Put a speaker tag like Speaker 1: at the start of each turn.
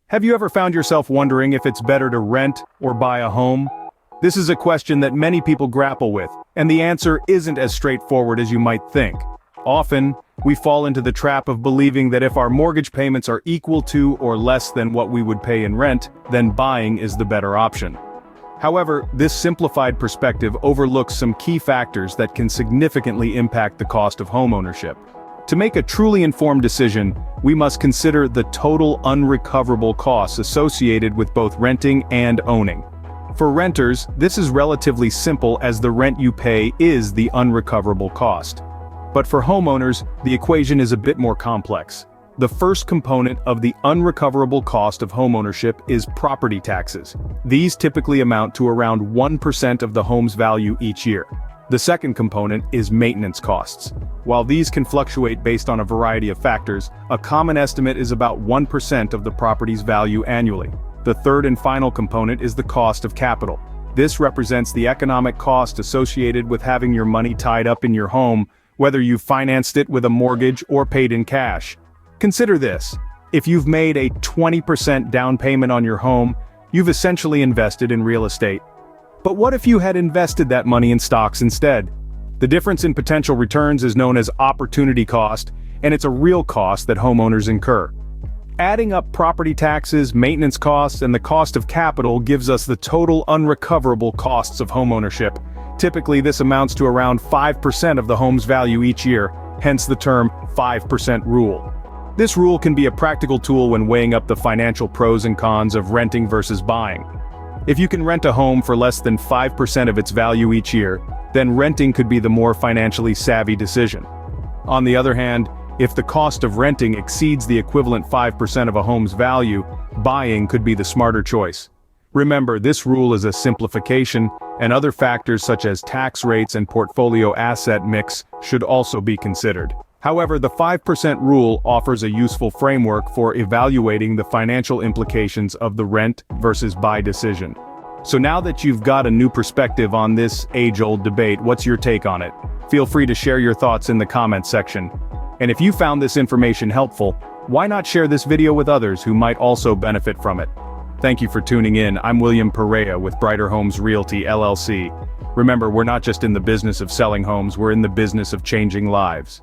Speaker 1: Have you ever found yourself wondering if it's better to rent or buy a home? This is a question that many people grapple with, and the answer isn't as straightforward as you might think. Often, we fall into the trap of believing that if our mortgage payments are equal to or less than what we would pay in rent, then buying is the better option. However, this simplified perspective overlooks some key factors that can significantly impact the cost of homeownership. To make a truly informed decision, we must consider the total unrecoverable costs associated with both renting and owning. For renters, this is relatively simple as the rent you pay is the unrecoverable cost. But for homeowners, the equation is a bit more complex. The first component of the unrecoverable cost of homeownership is property taxes. These typically amount to around 1% of the home's value each year. The second component is maintenance costs. While these can fluctuate based on a variety of factors, a common estimate is about 1% of the property's value annually. The third and final component is the cost of capital. This represents the economic cost associated with having your money tied up in your home, whether you've financed it with a mortgage or paid in cash. Consider this: if you've made a 20% down payment on your home, you've essentially invested in real estate. But what if you had invested that money in stocks instead? The difference in potential returns is known as opportunity cost, and it's a real cost that homeowners incur. Adding up property taxes, maintenance costs, and the cost of capital gives us the total unrecoverable costs of homeownership. Typically, this amounts to around 5% of the home's value each year, hence the term 5% rule. This rule can be a practical tool when weighing up the financial pros and cons of renting versus buying. If you can rent a home for less than 5% of its value each year, then renting could be the more financially savvy decision. On the other hand, if the cost of renting exceeds the equivalent 5% of a home's value, buying could be the smarter choice. Remember, this rule is a simplification, and other factors such as tax rates and portfolio asset mix should also be considered. However, the 5% rule offers a useful framework for evaluating the financial implications of the rent versus buy decision. So now that you've got a new perspective on this age-old debate, what's your take on it? Feel free to share your thoughts in the comments section. And if you found this information helpful, why not share this video with others who might also benefit from it? Thank you for tuning in. I'm William Perea with Brighter Homes Realty LLC. Remember, we're not just in the business of selling homes, we're in the business of changing lives.